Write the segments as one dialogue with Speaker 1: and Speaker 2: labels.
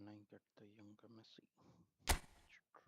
Speaker 1: can I get the younger Messi? Let's try.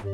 Speaker 1: I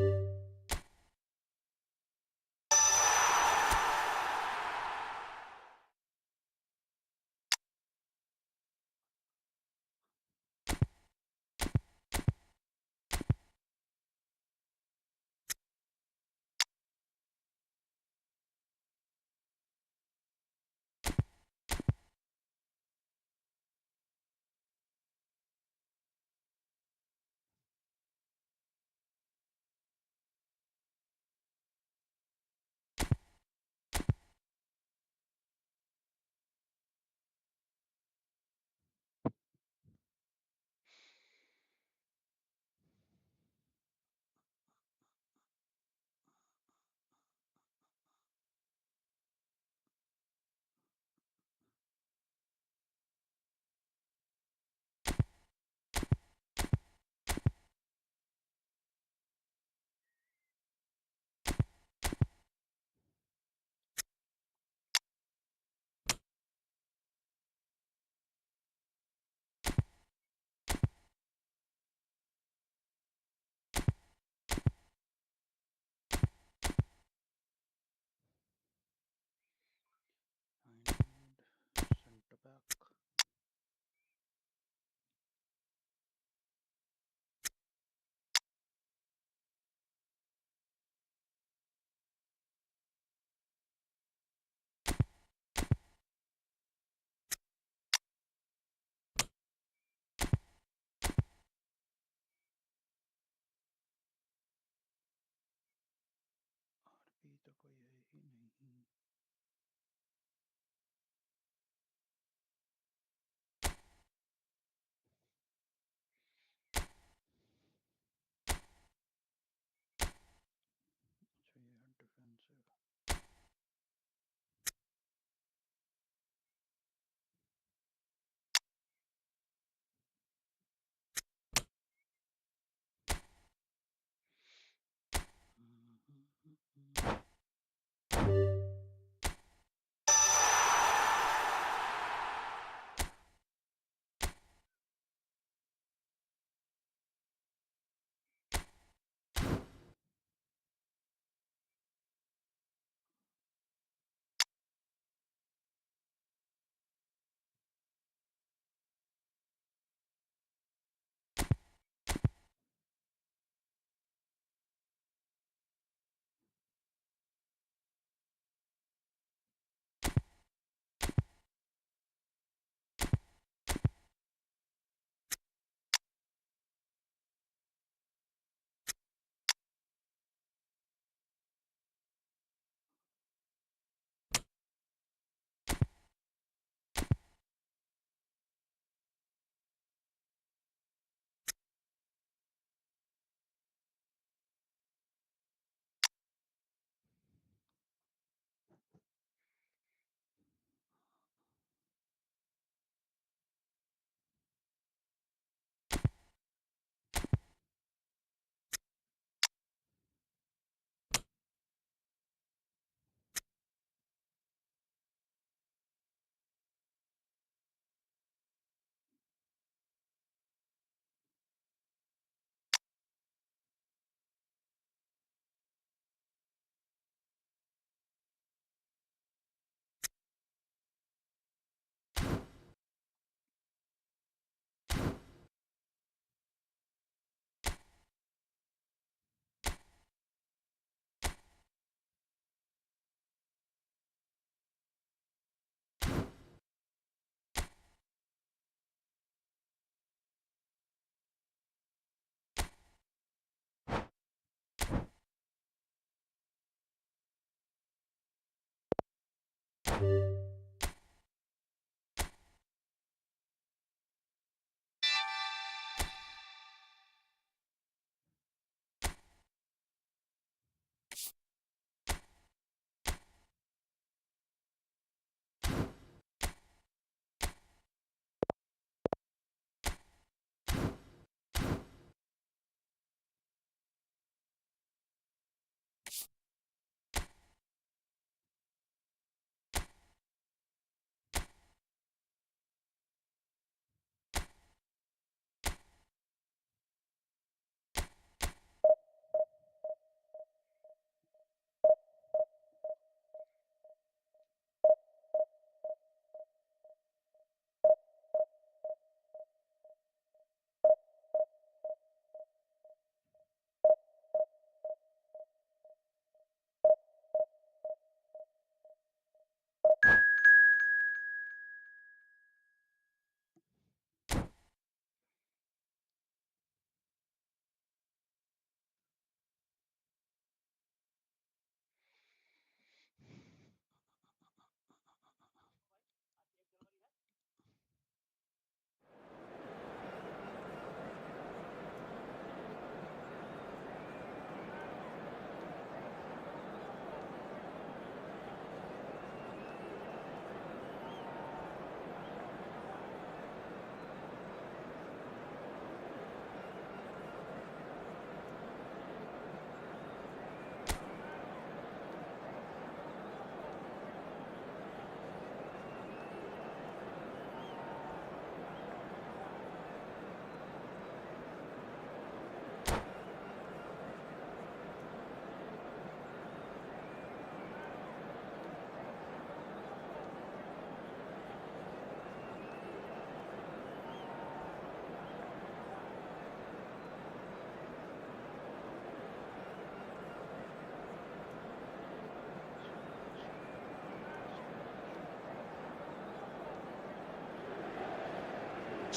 Speaker 1: need center back. RP तो कोई है ही नहीं. अच्छा ये है defensive.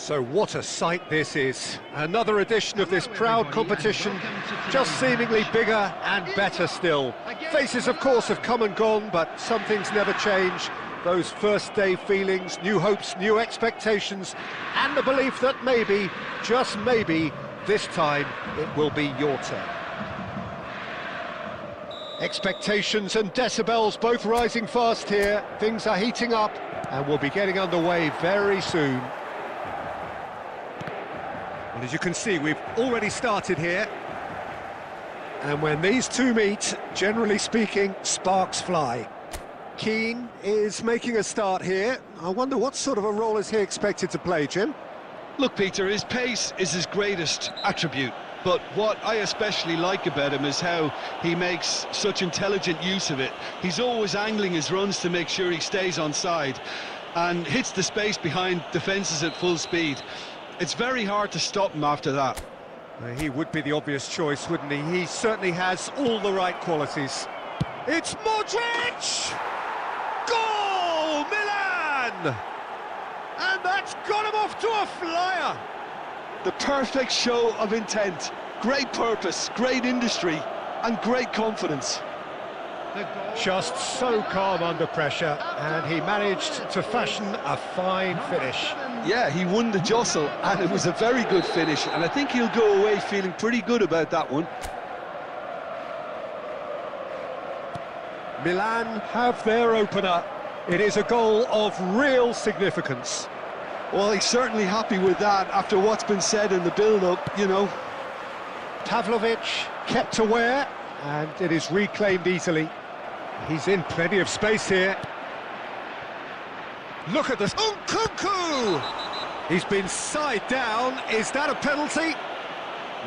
Speaker 2: So what a sight this is. Another edition of this proud competition, just seemingly bigger and better still. Faces, of course, have come and gone, but some things never change. Those first day feelings, new hopes, new expectations, and the belief that maybe, just maybe, this time it will be your turn. Expectations and decibels both rising fast here. Things are heating up and we'll be getting underway very soon. Well, as you can see, we've already started here. And when these two meet, generally speaking, sparks fly. Keane is making a start here. I wonder what sort of a role is he expected to play, Jim?
Speaker 3: Look, Peter, his pace is his greatest attribute. But what I especially like about him is how he makes such intelligent use of it. He's always angling his runs to make sure he stays onside and hits the space behind defences at full speed. It's very hard to stop him after that.
Speaker 2: He would be the obvious choice, wouldn't he? He certainly has all the right qualities. It's Modric! Goal! Milan! And that's got him off to a flyer!
Speaker 3: The perfect show of intent, great purpose, great industry, and great confidence.
Speaker 2: Just so calm under pressure, and he managed to fashion a fine finish.
Speaker 3: Yeah, he won the jostle, and it was a very good finish, and I think he'll go away feeling pretty good about that one.
Speaker 2: Milan have their opener. It is a goal of real significance.
Speaker 3: Well, he's certainly happy with that after what's been said in the build-up, you know.
Speaker 2: Pavlovic kept aware, and it is reclaimed easily. He's in plenty of space here. Look at this. Nkunku! He's been side down. Is that a penalty?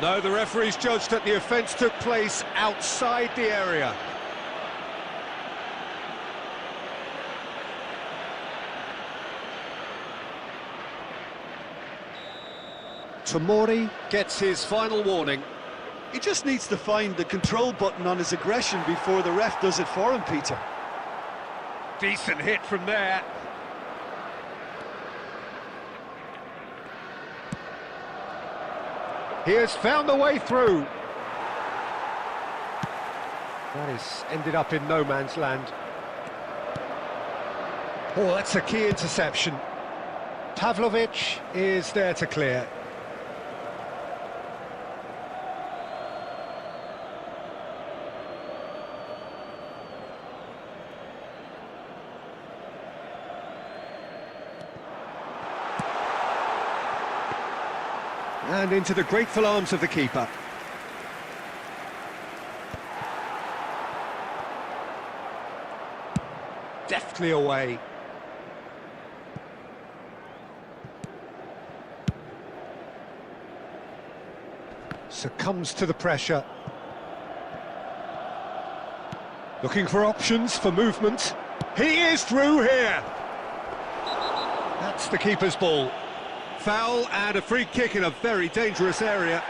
Speaker 2: No, the referee's judged that the offence took place outside the area. Tomori gets his final warning.
Speaker 3: He just needs to find the control button on his aggression before the ref does it for him, Peter.
Speaker 2: Decent hit from there. He has found a way through. That has ended up in no man's land. Oh, that's a key interception. Pavlovic is there to clear. And into the grateful arms of the keeper. Deftly away. Succumbs to the pressure. Looking for options for movement. He is through here. That's the keeper's ball. Foul and a free kick in a very dangerous area.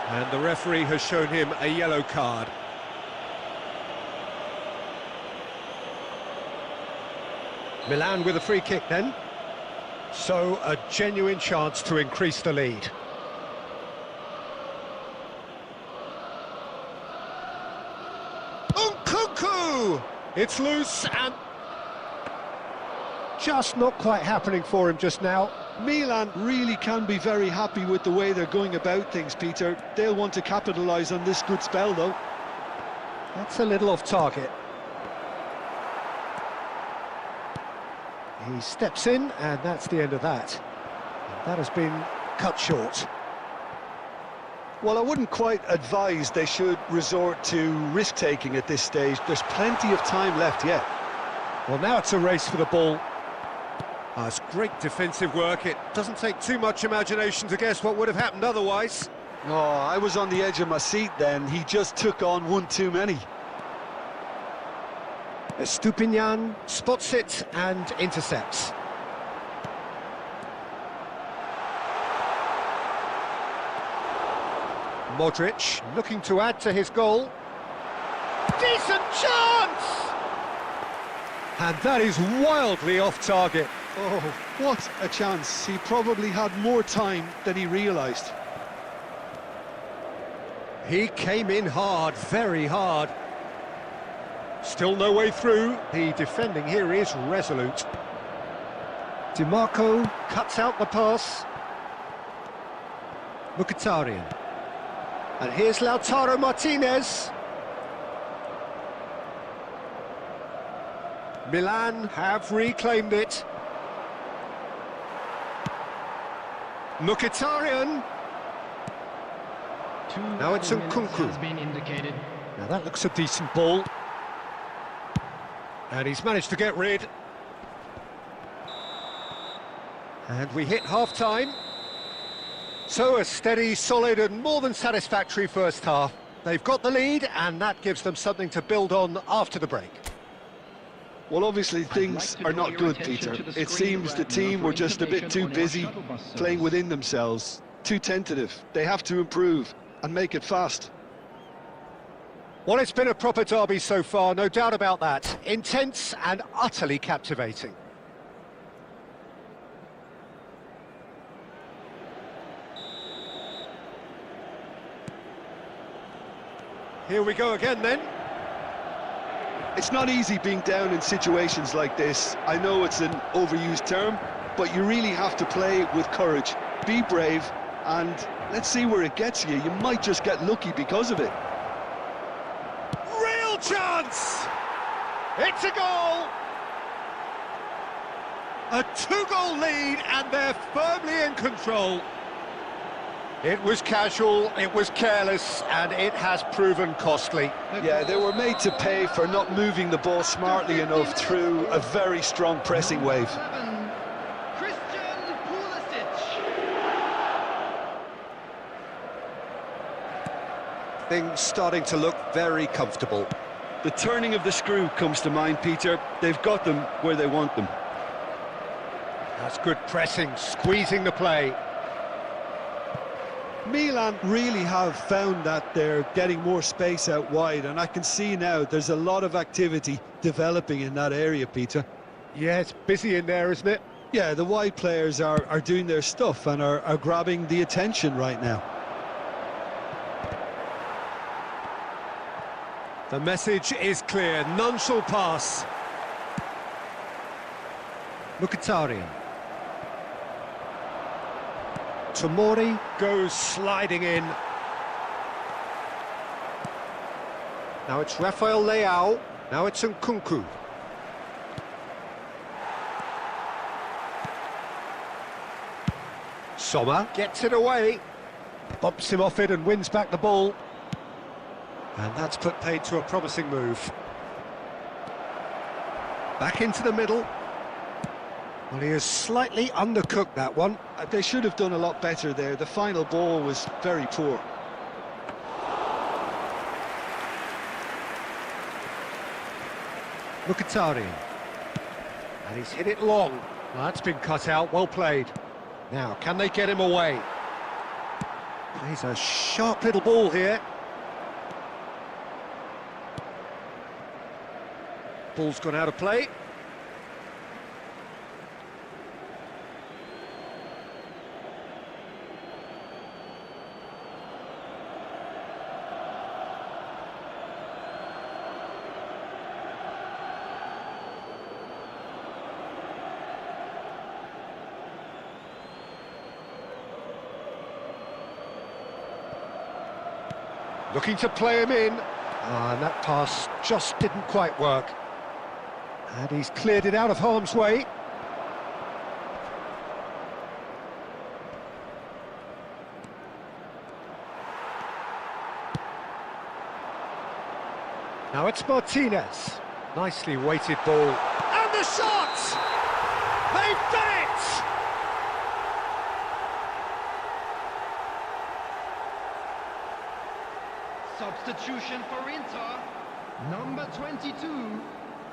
Speaker 2: And the referee has shown him a yellow card. Milan with a free kick then. So a genuine chance to increase the lead. Nkunku! It's loose and just not quite happening for him just now.
Speaker 3: Milan really can be very happy with the way they're going about things, Peter. They'll want to capitalise on this good spell, though.
Speaker 2: That's a little off target. He steps in, and that's the end of that. And that has been cut short.
Speaker 3: Well, I wouldn't quite advise they should resort to risk-taking at this stage. There's plenty of time left yet.
Speaker 2: Well, now it's a race for the ball. It's great defensive work. It doesn't take too much imagination to guess what would have happened otherwise.
Speaker 3: Oh, I was on the edge of my seat then. He just took on one too many.
Speaker 2: Stupinian spots it and intercepts. Modric looking to add to his goal. Decent chance! And that is wildly off target.
Speaker 3: Oh, what a chance. He probably had more time than he realised.
Speaker 2: He came in hard, very hard. Still no way through. The defending here is resolute. DiMarco cuts out the pass. Mkhitaryan. And here's Lautaro Martinez. Milan have reclaimed it. Mkhitaryan. Now it's Nkunku. Now that looks a decent ball. And he's managed to get rid. And we hit half-time. So a steady, solid and more than satisfactory first half. They've got the lead and that gives them something to build on after the break.
Speaker 3: Well, obviously things are not good, Peter. It seems the team were just a bit too busy playing within themselves, too tentative. They have to improve and make it fast.
Speaker 2: Well, it's been a proper derby so far, no doubt about that. Intense and utterly captivating. Here we go again then.
Speaker 3: It's not easy being down in situations like this. I know it's an overused term, but you really have to play with courage. Be brave, and let's see where it gets you. You might just get lucky because of it.
Speaker 2: Real chance! It's a goal! A two-goal lead, and they're firmly in control. It was casual, it was careless, and it has proven costly.
Speaker 3: Yeah, they were made to pay for not moving the ball smartly enough through a very strong pressing wave.
Speaker 2: Things starting to look very comfortable.
Speaker 3: The turning of the screw comes to mind, Peter. They've got them where they want them.
Speaker 2: That's good pressing, squeezing the play.
Speaker 3: Milan really have found that they're getting more space out wide, and I can see now there's a lot of activity developing in that area, Peter.
Speaker 2: Yeah, it's busy in there, isn't it?
Speaker 3: Yeah, the wide players are doing their stuff and are grabbing the attention right now.
Speaker 2: The message is clear, none shall pass. Mkhitaryan. Tomori goes sliding in. Now it's Rafael Leao. Now it's Nkunku. Sommer gets it away. Bumps him off it and wins back the ball. And that's put paid to a promising move. Back into the middle. Well, he has slightly undercooked that one.
Speaker 3: They should have done a lot better there. The final ball was very poor.
Speaker 2: Mkhitaryan. And he's hit it long. Well, that's been cut out, well played. Now, can they get him away? He's a sharp little ball here. Ball's gone out of play. Looking to play him in. And that pass just didn't quite work. And he's cleared it out of harm's way. Now it's Martinez. Nicely weighted ball. And the shot! They've done it!
Speaker 4: Substitution for Inter, number 22,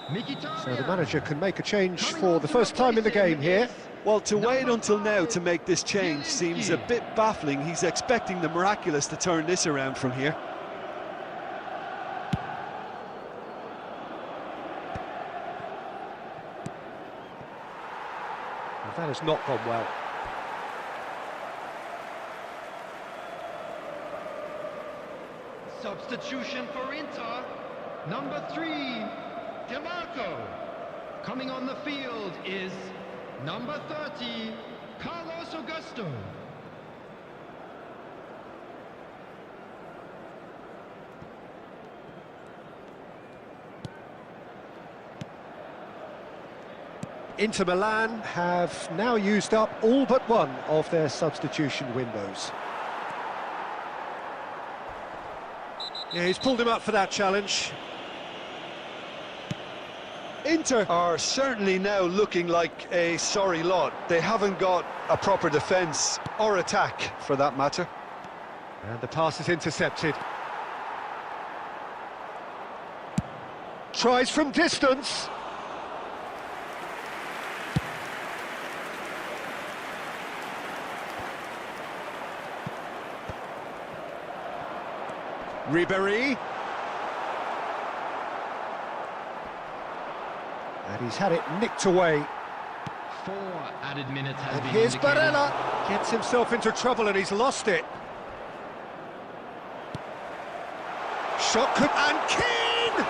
Speaker 4: Mkhitaryan.
Speaker 2: So the manager can make a change for the first time in the game here.
Speaker 3: Well, to wait until now to make this change seems a bit baffling. He's expecting the miraculous to turn this around from here.
Speaker 2: That has not gone well.
Speaker 4: Substitution for Inter. Number 3, DeMarco. Coming on the field is number 30, Carlos Augusto.
Speaker 2: Inter Milan have now used up all but one of their substitution windows. Yeah, he's pulled him up for that challenge.
Speaker 3: Inter are certainly now looking like a sorry lot. They haven't got a proper defence or attack, for that matter.
Speaker 2: And the pass is intercepted. Tries from distance. Ribéry. And he's had it nicked away.
Speaker 4: 4 added minutes has
Speaker 2: And
Speaker 4: been
Speaker 2: here's
Speaker 4: indicated.
Speaker 2: Barella. Gets himself into trouble and he's lost it. Shot could... And Keane!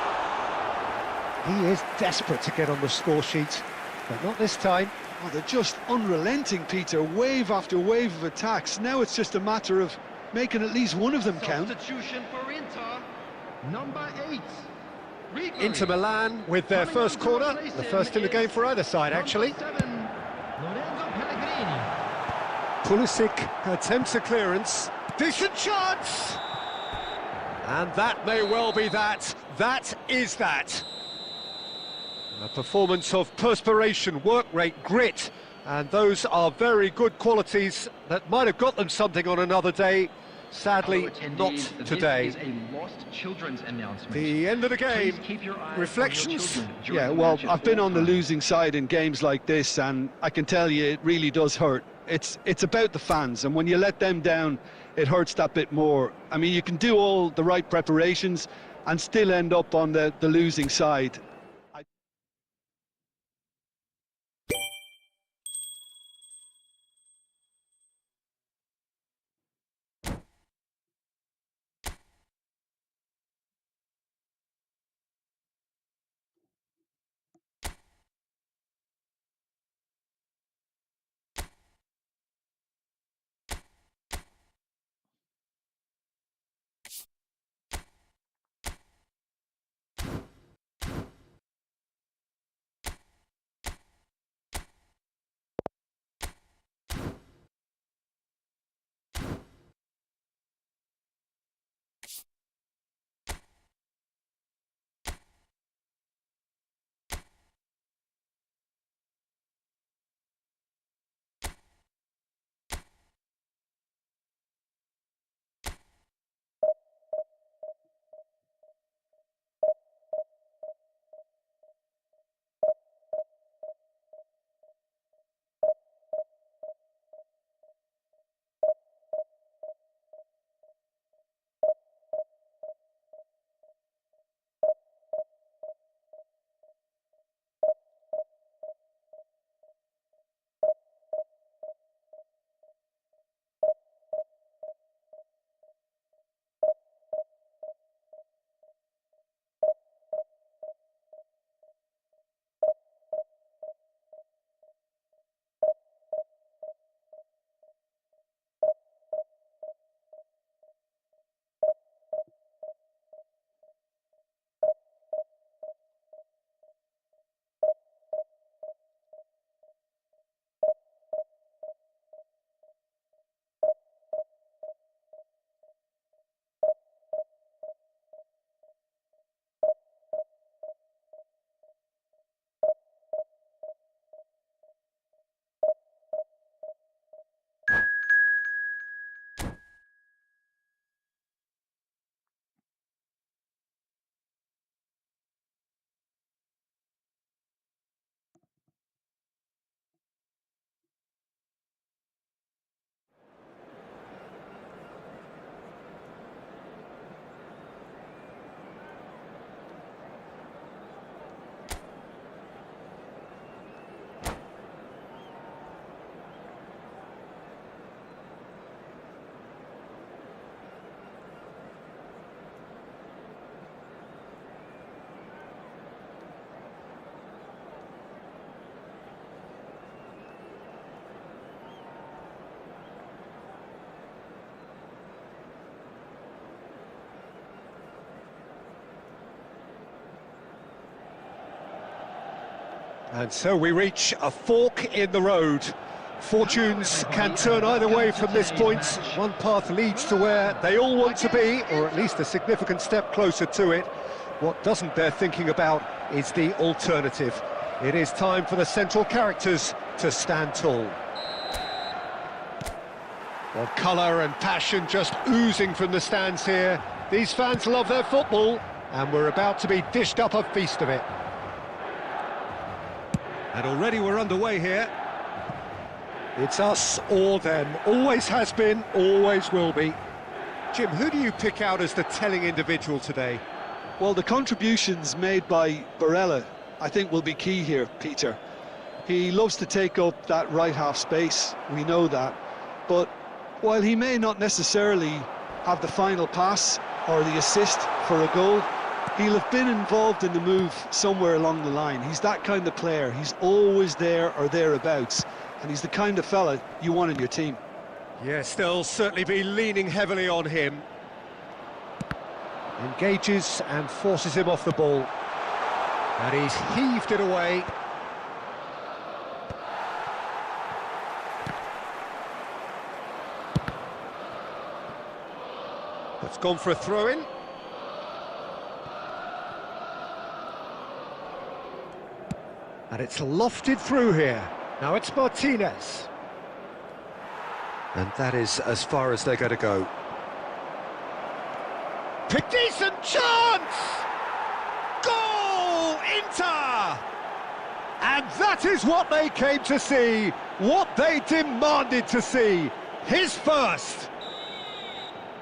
Speaker 2: He is desperate to get on the score sheet, but not this time.
Speaker 3: Oh, they're just unrelenting, Peter. Wave after wave of attacks. Now it's just a matter of making at least one of them count.
Speaker 4: Substitution for Inter. Number 8. Ribéry.
Speaker 2: Inter Milan with their
Speaker 4: Coming
Speaker 2: first
Speaker 4: on to
Speaker 2: corner,
Speaker 4: replace
Speaker 2: the
Speaker 4: him
Speaker 2: first in the
Speaker 4: is
Speaker 2: game for either side, actually.
Speaker 4: Number 7, Lorenzo Pellegrini.
Speaker 2: Pulisic attempts a clearance. Decent chance! And that may well be that. That is that. A performance of perspiration, work rate, grit, and those are very good qualities that might have got them something on another day. Sadly, not today.
Speaker 5: This is a lost children's announcement.
Speaker 2: The end of the game.
Speaker 5: Please keep your eye on your
Speaker 2: Reflections?
Speaker 5: children during
Speaker 3: Yeah,
Speaker 5: the
Speaker 3: well,
Speaker 5: match at
Speaker 3: I've been
Speaker 5: all
Speaker 3: on the
Speaker 5: times.
Speaker 3: losing side in games like this, and I can tell you it really does hurt. It's about the fans, and when you let them down, it hurts that bit more. I mean, you can do all the right preparations and still end up on the losing side.
Speaker 2: And so we reach a fork in the road. Fortunes can turn either way from this point. One path leads to where they all want to be, or at least a significant step closer to it. What doesn't bear thinking about is the alternative. It is time for the central characters to stand tall. Well, colour and passion just oozing from the stands here. These fans love their football, and we're about to be dished up a feast of it. And already we're underway here. It's us or them. Always has been, always will be. Jim, who do you pick out as the telling individual today?
Speaker 3: Well, the contributions made by Barella, I think, will be key here, Peter. He loves to take up that right half space, we know that. But while he may not necessarily have the final pass or the assist for a goal, he'll have been involved in the move somewhere along the line. He's that kind of player. He's always there or thereabouts, and he's the kind of fella you want in your team.
Speaker 2: Yes, they'll certainly be leaning heavily on him. Engages and forces him off the ball. And he's heaved it away. It's gone for a throw-in. And it's lofted through here. Now it's Martinez. And that is as far as they're going to go. Pick decent chance! Goal! Inter! And that is what they came to see, what they demanded to see. His first.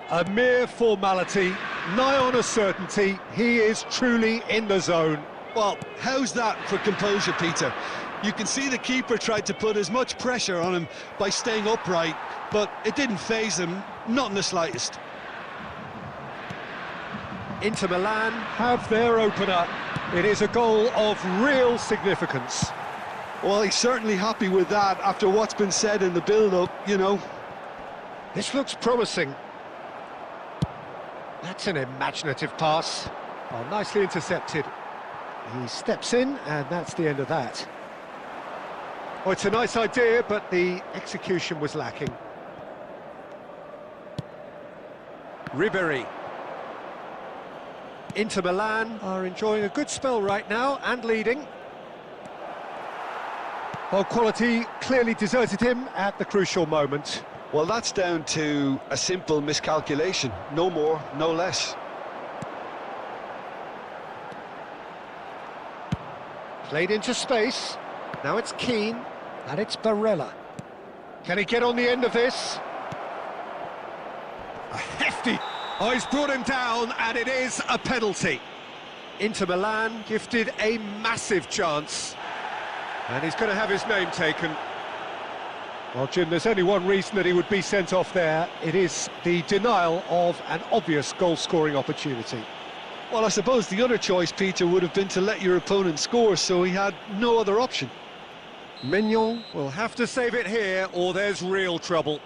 Speaker 2: A mere formality, nigh on a certainty. He is truly in the zone.
Speaker 3: Well, how's that for composure, Peter? You can see the keeper tried to put as much pressure on him by staying upright, but it didn't faze him, not in the slightest.
Speaker 2: Inter Milan have their opener. It is a goal of real significance.
Speaker 3: Well, he's certainly happy with that after what's been said in the build-up, you know.
Speaker 2: This looks promising. That's an imaginative pass. Oh, nicely intercepted. He steps in, and that's the end of that. Oh, it's a nice idea, but the execution was lacking. Ribery. Inter Milan are enjoying a good spell right now and leading. Well, quality clearly deserted him at the crucial moment.
Speaker 3: Well, that's down to a simple miscalculation. No more, no less.
Speaker 2: Played into space. Now it's Keane, and it's Barella. Can he get on the end of this? A hefty... Oh, he's brought him down, and it is a penalty. Inter Milan gifted a massive chance. And he's going to have his name taken. Well, Jim, there's only one reason that he would be sent off there. It is the denial of an obvious goal-scoring opportunity.
Speaker 3: Well, I suppose the other choice, Peter, would have been to let your opponent score, so he had no other option.
Speaker 2: Mignon will have to save it here, or there's real trouble.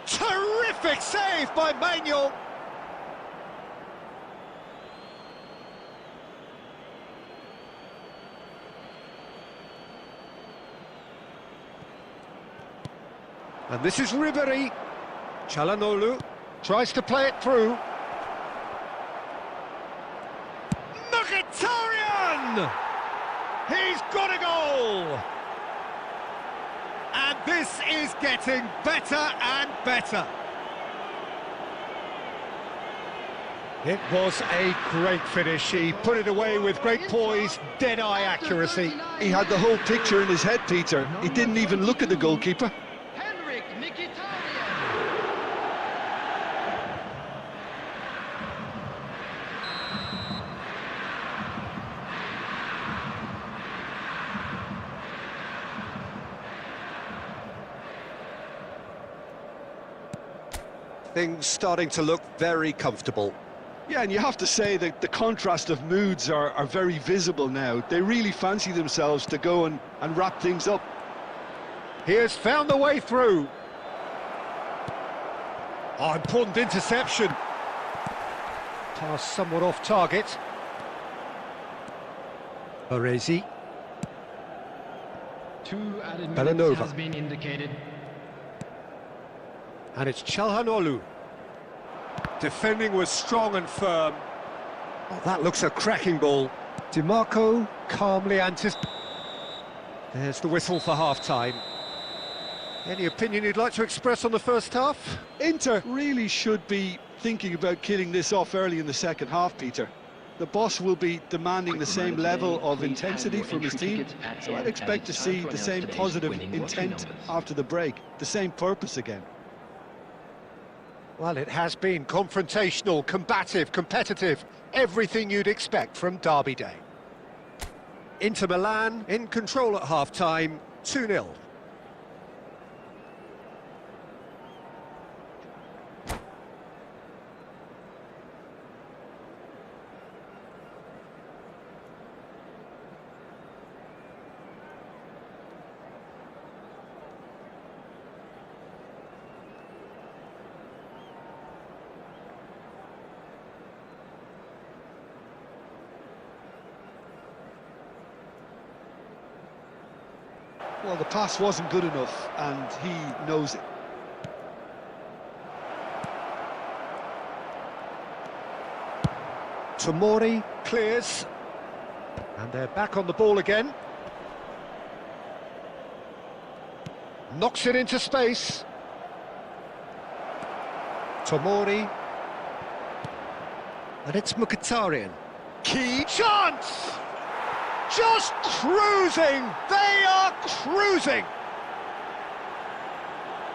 Speaker 2: Terrific save by Mignon! And this is Ribery. Çalhanoğlu tries to play it through. Mkhitaryan! He's got a goal! And this is getting better and better. It was a great finish. He put it away with great poise, dead-eye accuracy.
Speaker 3: He had the whole picture in his head, Peter. He didn't even look at the goalkeeper.
Speaker 2: Things starting to look very comfortable.
Speaker 3: Yeah, and you have to say that the contrast of moods are very visible now. They really fancy themselves to go and wrap things up.
Speaker 2: He has found the way through. Oh, important interception. Pass somewhat off target. Baresi.
Speaker 4: 2 added
Speaker 2: Belanova.
Speaker 4: minutes has been indicated.
Speaker 2: And it's Çalhanoğlu. Defending was strong and firm. Oh, that looks a cracking ball. DiMarco calmly anticipates. There's the whistle for half-time. Any opinion you'd like to express on the first half?
Speaker 3: Inter really should be thinking about killing this off early in the second half, Peter. The boss will be demanding the same level of intensity from his team, so I'd expect to see the same positive intent after the break, the same purpose again.
Speaker 2: Well, it has been confrontational, combative, competitive, everything you'd expect from Derby Day. Inter Milan in control at half-time, 2-0.
Speaker 3: Well, the pass wasn't good enough, and he knows it.
Speaker 2: Tomori clears. And they're back on the ball again. Knocks it into space. Tomori. And it's Mkhitaryan. Key chance! Just cruising! They are cruising!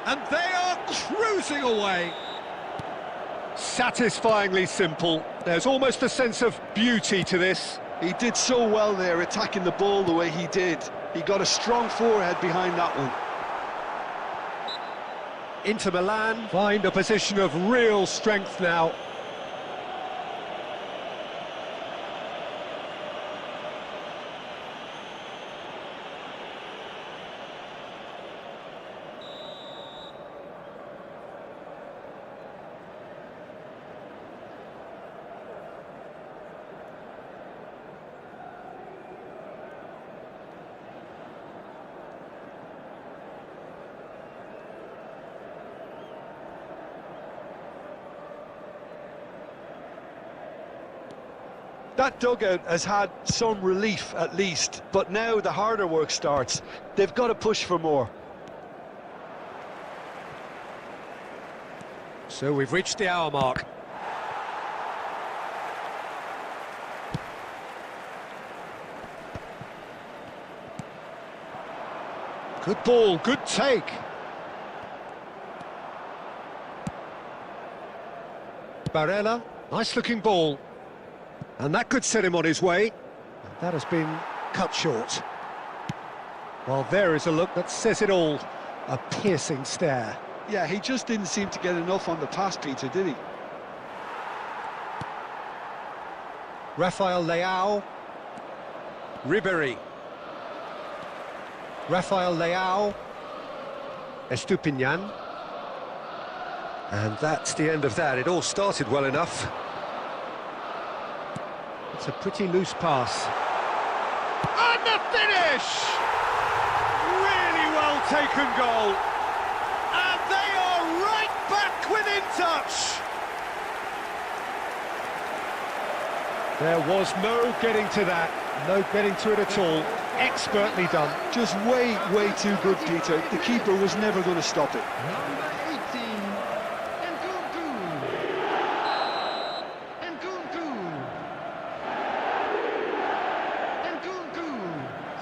Speaker 2: And they are cruising away! Satisfyingly simple. There's almost a sense of beauty to this.
Speaker 3: He did so well there, attacking the ball the way he did. He got a strong forehead behind that one.
Speaker 2: Inter Milan find a position of real strength now.
Speaker 3: That dugout has had some relief at least, but now the harder work starts. They've got to push for more.
Speaker 2: So we've reached the hour mark. Good ball, good take. Barella, nice looking ball. And that could set him on his way. And that has been cut short. Well, there is a look that says it all. A piercing stare.
Speaker 3: Yeah, he just didn't seem to get enough on the pass, Peter, did he?
Speaker 2: Rafael Leao. Ribéry. Rafael Leao. Estupinian. And that's the end of that. It all started well enough. It's a pretty loose pass. And the finish! Really well taken goal. And they are right back within touch. There was no getting to that. No getting to it at all. Expertly done.
Speaker 3: Just way too good, Peter. The keeper was never going to stop it.
Speaker 4: Number 18,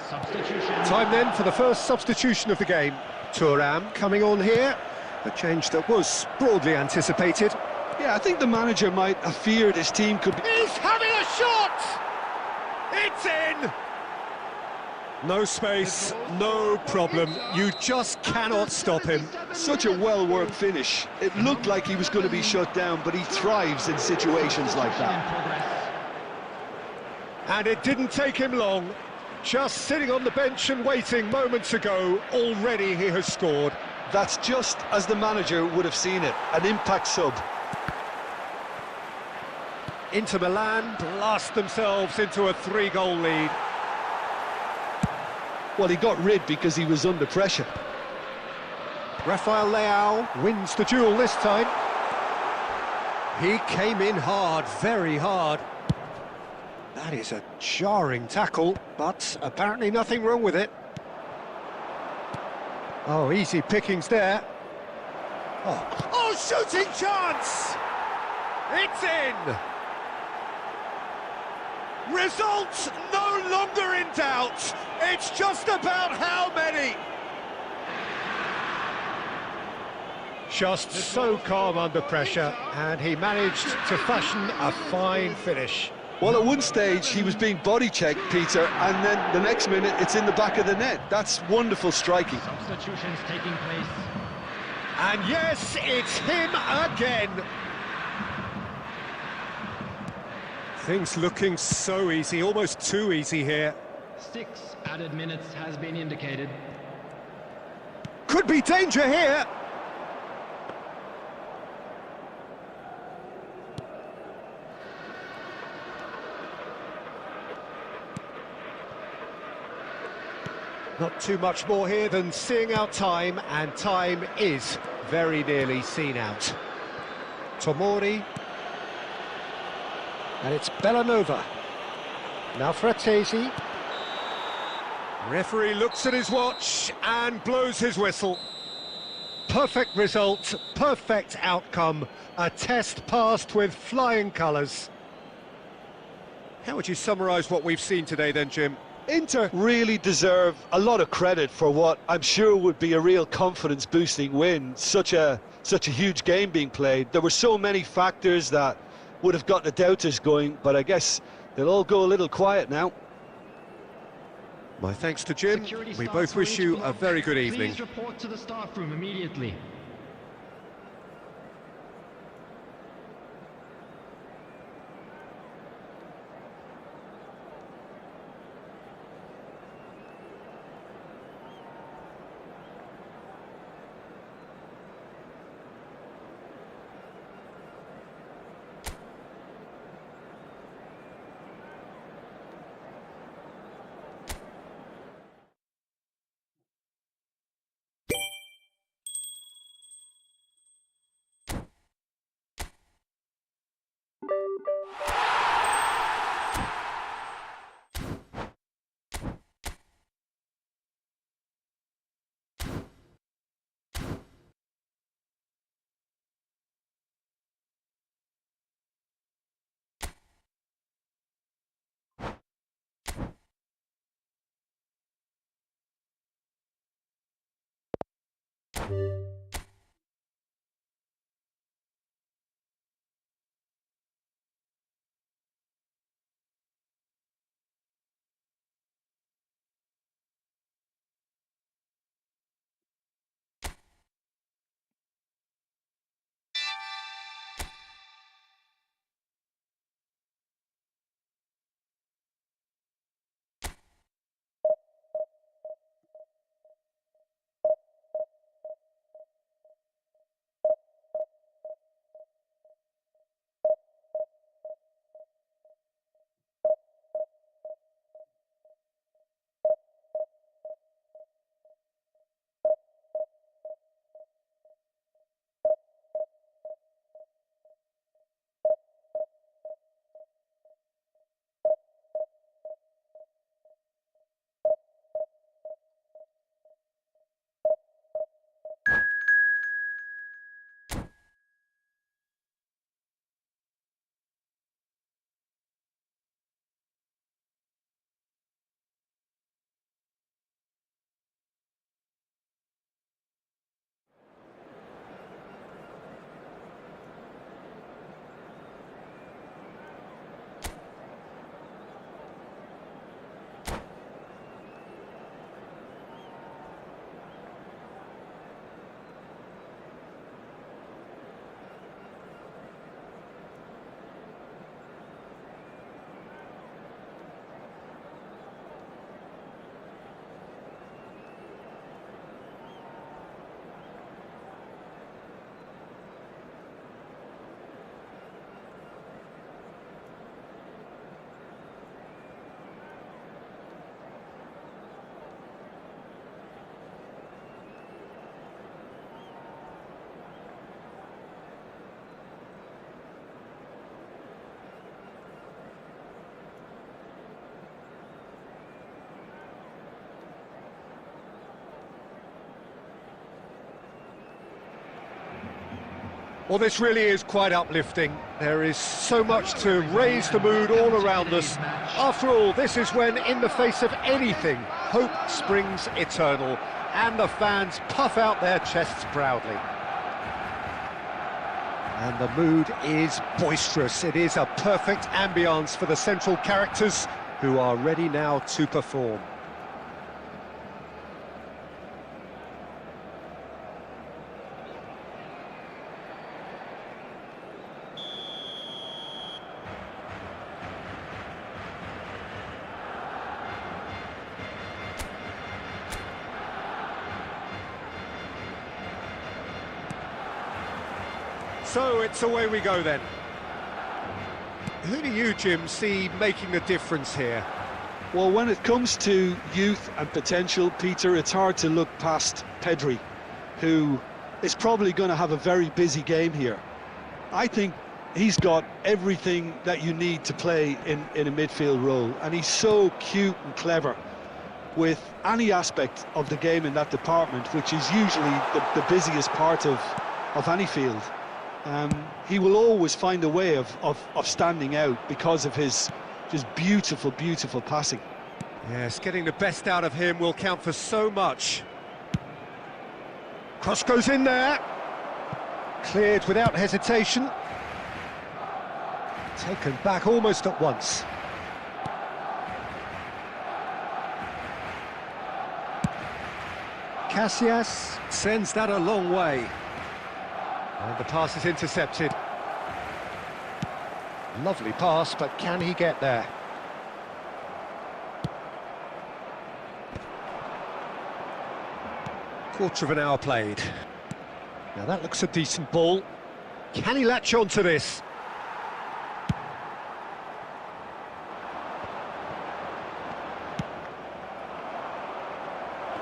Speaker 4: Substitution.
Speaker 2: Time then for the first substitution of the game. Thuram coming on here. A change that was broadly anticipated.
Speaker 3: Yeah, I think the manager might have feared his team could be...
Speaker 2: He's having a shot! It's in! No space, no problem. You just cannot stop him.
Speaker 3: Such a well-worked finish. It looked like he was going to be shut down, but he thrives in situations like that.
Speaker 2: And it didn't take him long. Just sitting on the bench and waiting moments ago, already he has scored.
Speaker 3: That's just as the manager would have seen it, an impact sub.
Speaker 2: Inter Milan blast themselves into a 3-goal lead.
Speaker 3: Well, he got rid because he was under pressure.
Speaker 2: Rafael Leao wins the duel this time. He came in hard, very hard. That is a jarring tackle, but apparently nothing wrong with it. Oh, easy pickings there. Oh, shooting chance! It's in! Results no longer in doubt. It's just about how many. Just so calm under pressure, and he managed to fashion a fine finish.
Speaker 3: Well, at one stage he was being body checked, Peter, and then the next minute it's in the back of the net. That's wonderful striking.
Speaker 4: Substitutions taking place.
Speaker 2: And yes, it's him again. Things looking so easy, almost too easy here.
Speaker 4: 6 added minutes has been indicated.
Speaker 2: Could be danger here. Not too much more here than seeing out time, and time is very nearly seen out. Tomori. And it's Bellanova. Now Fratesi. Referee looks at his watch and blows his whistle. Perfect result, perfect outcome. A test passed with flying colours. How would you summarise what we've seen today then, Jim?
Speaker 3: Inter really deserve a lot of credit for what I'm sure would be a real confidence-boosting win. Such a huge game being played. There were so many factors that would have gotten the doubters going, but I guess they'll all go a little quiet now.
Speaker 2: My thanks to Jim.
Speaker 4: Security
Speaker 2: We
Speaker 4: staff
Speaker 2: both
Speaker 4: for
Speaker 2: wish
Speaker 4: each
Speaker 2: you a
Speaker 4: block.
Speaker 2: very good evening.
Speaker 4: Please report to the staff room immediately.
Speaker 2: Well, this really is quite uplifting. There is so much to raise the mood all around us. After all, this is when, in the face of anything, hope springs eternal, and the fans puff out their chests proudly. And the mood is boisterous. It is a perfect ambience for the central characters, who are ready now to perform. So it's away we go then. Who do you, Jim, see making the difference here?
Speaker 3: Well, when it comes to youth and potential, Peter, it's hard to look past Pedri, who is probably going to have a very busy game here. I think he's got everything that you need to play in a midfield role, and he's so cute and clever with any aspect of the game in that department, which is usually the busiest part of any field. He will always find a way of standing out because of his just beautiful, beautiful passing.
Speaker 2: Yes, getting the best out of him will count for so much. Cross goes in there. Cleared without hesitation. Taken back almost at once. Casillas sends that a long way. And the pass is intercepted. Lovely pass, but can he get there? Quarter of an hour played. Now that looks a decent ball. Can he latch on to this?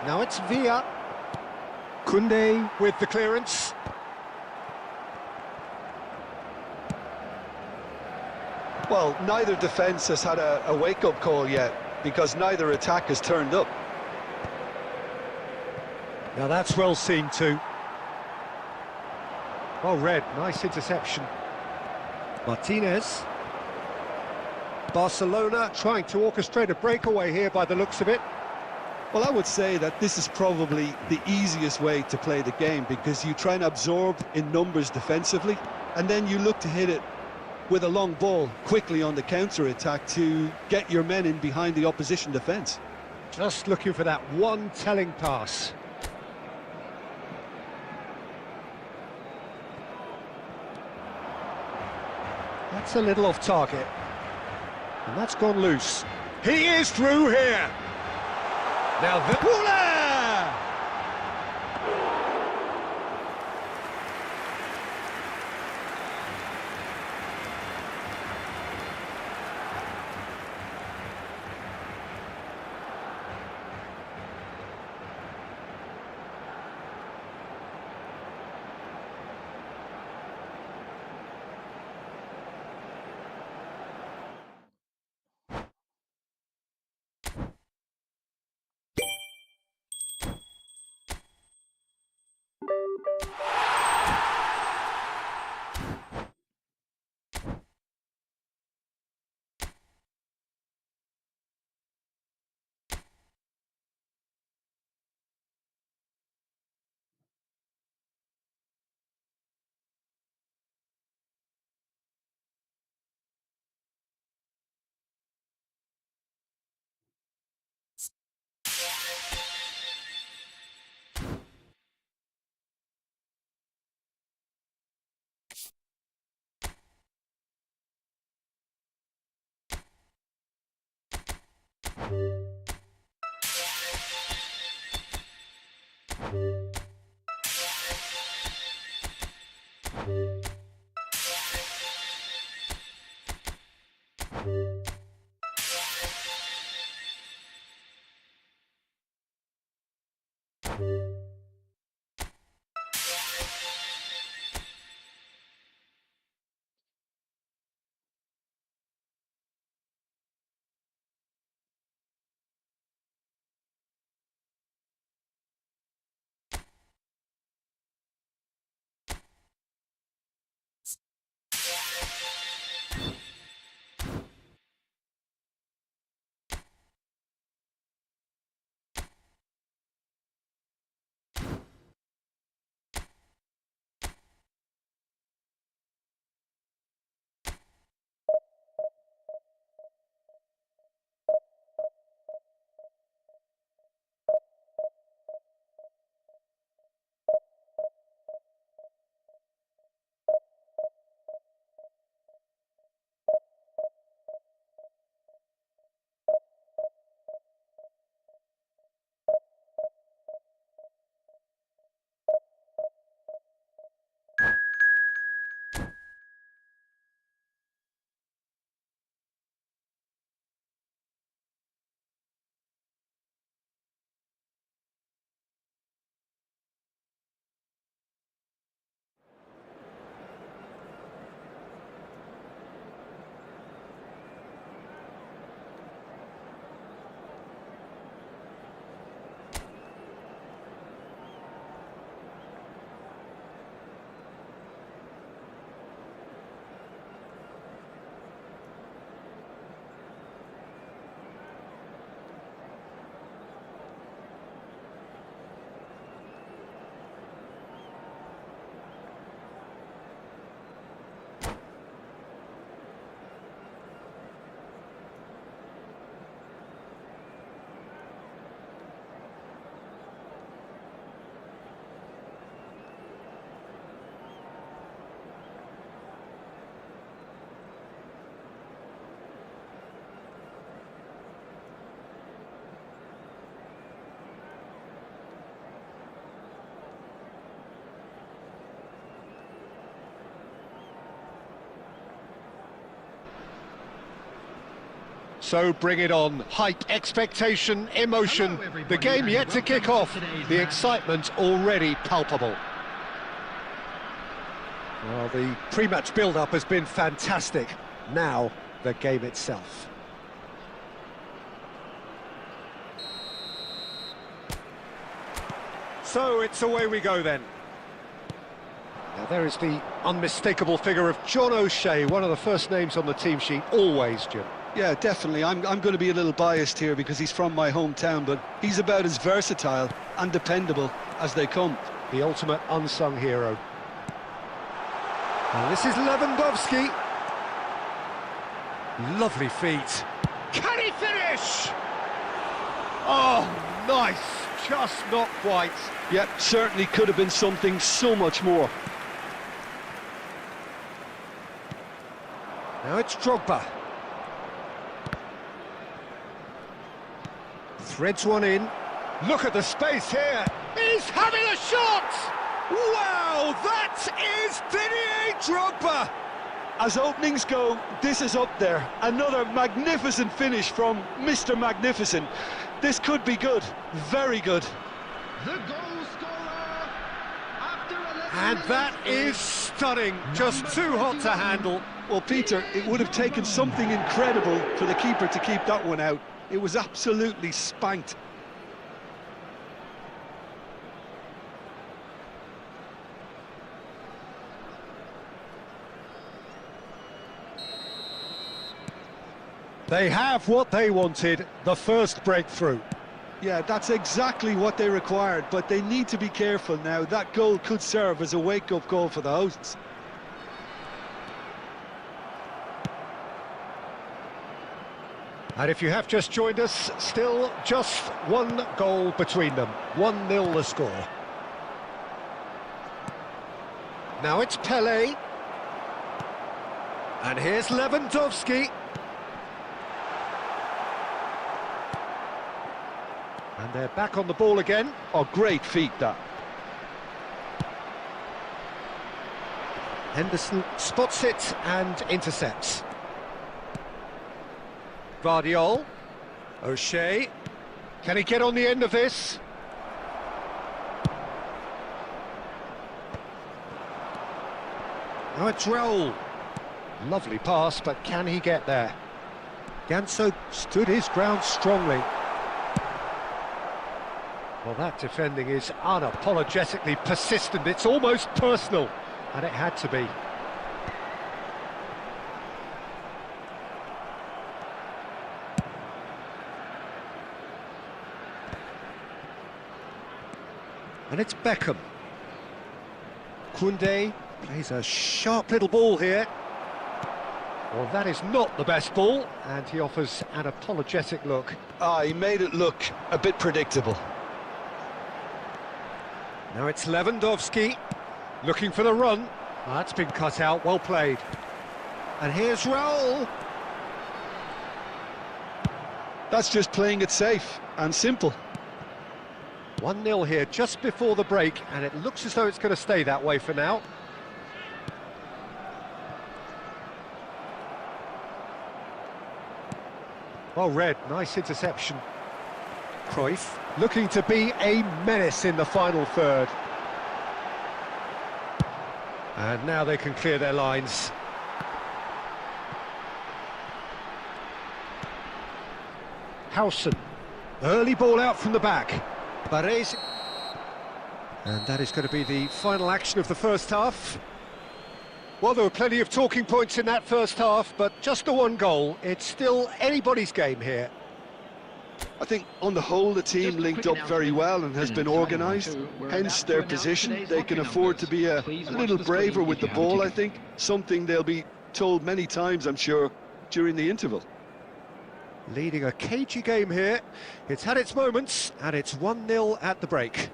Speaker 2: Now it's Villa. Koundé with the clearance.
Speaker 3: Well, neither defence has had a wake-up call yet, because neither attack has turned up.
Speaker 2: Now that's well seen too. Well read, nice interception. Martinez. Barcelona trying to orchestrate a breakaway here by the looks of it.
Speaker 3: Well, I would say that this is probably the easiest way to play the game, because you try and absorb in numbers defensively, and then you look to hit it with a long ball quickly on the counter-attack to get your men in behind the opposition defence.
Speaker 2: Just looking for that one telling pass. That's a little off target. And that's gone loose. He is through here! Now the... So bring it on. Hype, expectation, emotion.
Speaker 4: Hello, everybody,
Speaker 2: The game
Speaker 4: and
Speaker 2: yet to
Speaker 4: welcome
Speaker 2: kick
Speaker 4: to
Speaker 2: off.
Speaker 4: today's
Speaker 2: The
Speaker 4: match.
Speaker 2: excitement already palpable. Well, the pre-match build-up has been fantastic. Now, the game itself. So it's away we go then. Now there is the unmistakable figure of John O'Shea, one of the first names on the team sheet, always, Jim.
Speaker 3: Yeah, definitely. I'm going to be a little biased here because he's from my hometown, but he's about as versatile and dependable as they come.
Speaker 2: The ultimate unsung hero. And this is Lewandowski. Lovely feet. Can he finish? Oh, nice. Just not quite.
Speaker 3: Yep, certainly could have been something so much more.
Speaker 2: Now it's Drogba. Threads one in. Look at the space here. He's having a shot! Wow, that is Didier Drogba!
Speaker 3: As openings go, this is up there. Another magnificent finish from Mr. Magnificent. This could be good, very good.
Speaker 4: The goal scorer after a
Speaker 2: And that is stunning. Just too hot to handle.
Speaker 3: Well, Peter, it would have taken something incredible for the keeper to keep that one out. It was absolutely spanked.
Speaker 2: They have what they wanted, the first breakthrough.
Speaker 3: Yeah, that's exactly what they required, but they need to be careful now. That goal could serve as a wake-up call for the hosts.
Speaker 2: And if you have just joined us, still just one goal between them. 1-0 the score. Now it's Pele. And here's Lewandowski. And they're back on the ball again.
Speaker 3: Oh, great feat, that.
Speaker 2: Henderson spots it and intercepts. Guardiol. O'Shea. Can he get on the end of this? Now it's Raul. Lovely pass, but can he get there? Ganso stood his ground strongly. Well, that defending is unapologetically persistent. It's almost personal, and it had to be. And it's Beckham. Koundé plays a sharp little ball here. Well, that is not the best ball, and he offers an apologetic look.
Speaker 3: Ah, he made it look a bit predictable.
Speaker 2: Now it's Lewandowski, looking for the run. Oh, that's been cut out, well played. And here's Raul.
Speaker 3: That's just playing it safe and simple.
Speaker 2: 1-0 here just before the break, and it looks as though it's going to stay that way for now. Well read, nice interception. Cruyff looking to be a menace in the final third. And now they can clear their lines. Howson, early ball out from the back. Baresi. And that is going to be the final action of the first half. Well, there were plenty of talking points in that first half, but just the one goal. It's still anybody's game here.
Speaker 3: I think on the whole the team linked up very well and has been organised, hence their position. They can afford to be a little braver with the ball, I think, something they'll be told many times, I'm sure, during the interval.
Speaker 2: Leading a cagey game here. It's had its moments, and it's 1-0 at the break.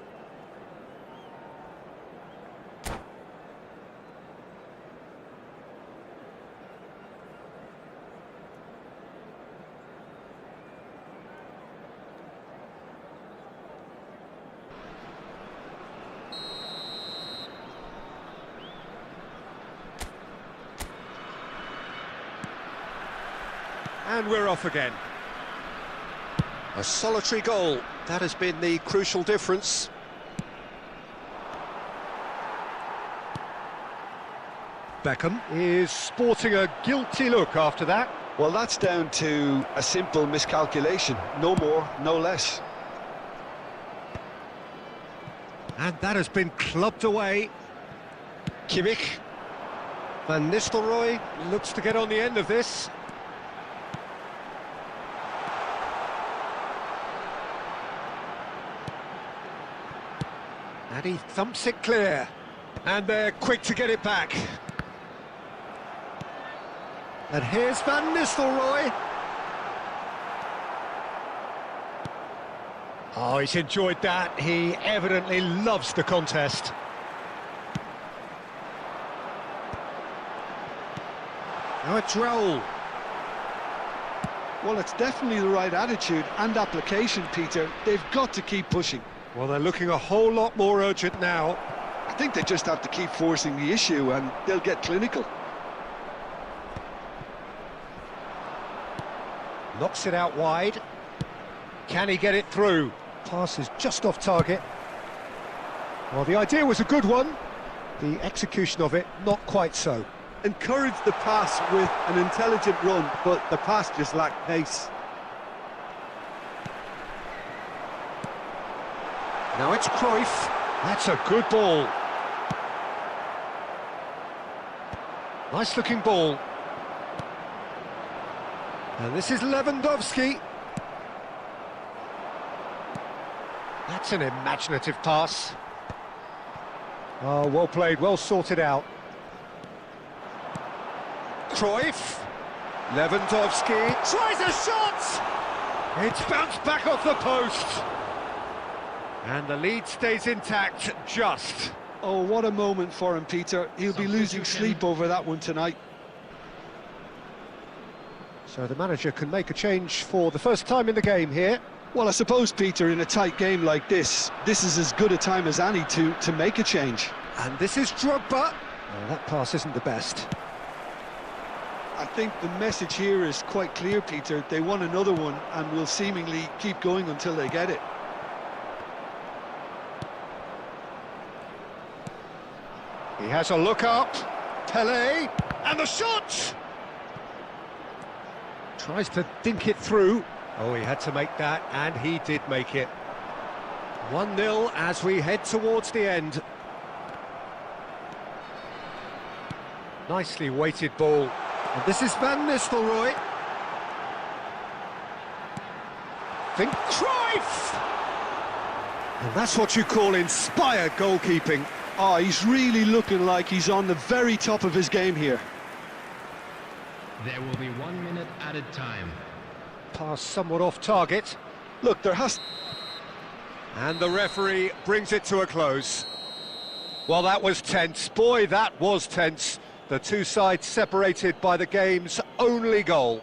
Speaker 2: And we're off again. A solitary goal, that has been the crucial difference. Beckham is sporting a guilty look after that.
Speaker 3: Well, that's down to a simple miscalculation. No more, no less.
Speaker 2: And that has been clubbed away. Kimmich. Van Nistelrooy looks to get on the end of this. And he thumps it clear. And they're quick to get it back. And here's Van Nistelrooy. Oh, he's enjoyed that. He evidently loves the contest. Now it's Raul.
Speaker 3: Well, it's definitely the right attitude and application, Peter. They've got to keep pushing.
Speaker 2: Well, they're looking a whole lot more urgent now.
Speaker 3: I think they just have to keep forcing the issue and they'll get clinical.
Speaker 2: Knocks it out wide. Can he get it through? Pass is just off target. Well, the idea was a good one. The execution of it, not quite so.
Speaker 3: Encourage the pass with an intelligent run, but the pass just lacked pace.
Speaker 2: Now it's Cruyff. That's a good ball. Nice looking ball. And this is Lewandowski. That's an imaginative pass. Oh, well played, well sorted out. Cruyff. Lewandowski tries a shot! It's bounced back off the post. And the lead stays intact, just.
Speaker 3: Oh, what a moment for him, Peter. He'll be losing sleep over that one tonight.
Speaker 2: So the manager can make a change for the first time in the game here.
Speaker 3: Well, I suppose, Peter, in a tight game like this is as good a time as any to make a change.
Speaker 2: And this is Drogba. Oh, that pass isn't the best.
Speaker 3: I think the message here is quite clear, Peter. They want another one and will seemingly keep going until they get it.
Speaker 2: He has a look up. Pelé. And the shot! Tries to dink it through. Oh, he had to make that, and he did make it. 1-0 as we head towards the end. Nicely weighted ball. And this is Van Nistelrooy. Think Cruyff! And that's what you call inspired goalkeeping.
Speaker 3: Oh, he's really looking like he's on the very top of his game here.
Speaker 4: There will be 1 minute added time.
Speaker 2: Pass somewhat off target.
Speaker 3: Look, there has...
Speaker 2: And the referee brings it to a close. Well, that was tense. Boy, that was tense. The two sides separated by the game's only goal.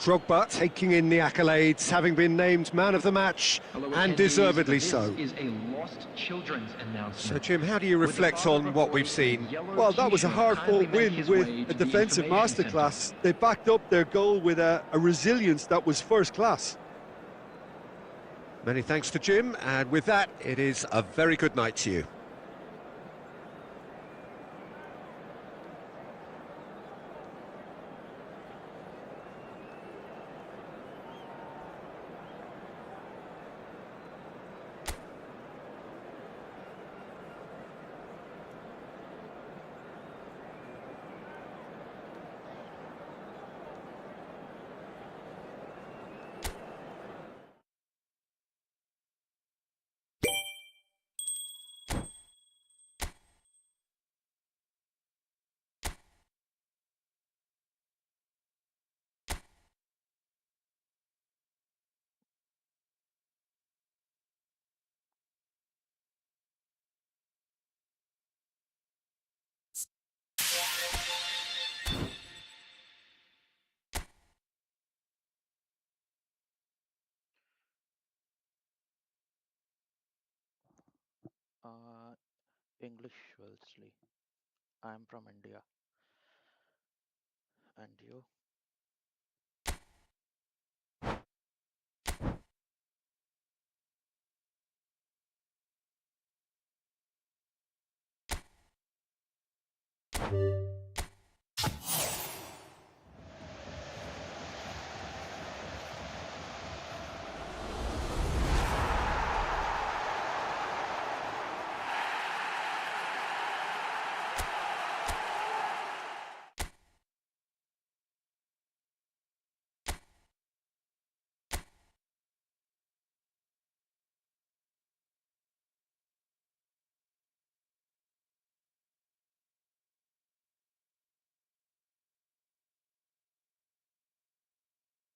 Speaker 2: Drogba taking in the accolades, having been named man of the match, and deservedly so.
Speaker 5: This is a lost children's announcement.
Speaker 2: So, Jim, how do you reflect on what we've seen?
Speaker 3: Well, that was a hard-fought win with a defensive masterclass. They backed up their goal with a resilience that was first class.
Speaker 2: Many thanks to Jim, and with that, it is a very good night to you.
Speaker 1: Uh, English, Wellesley. I'm from India. And you?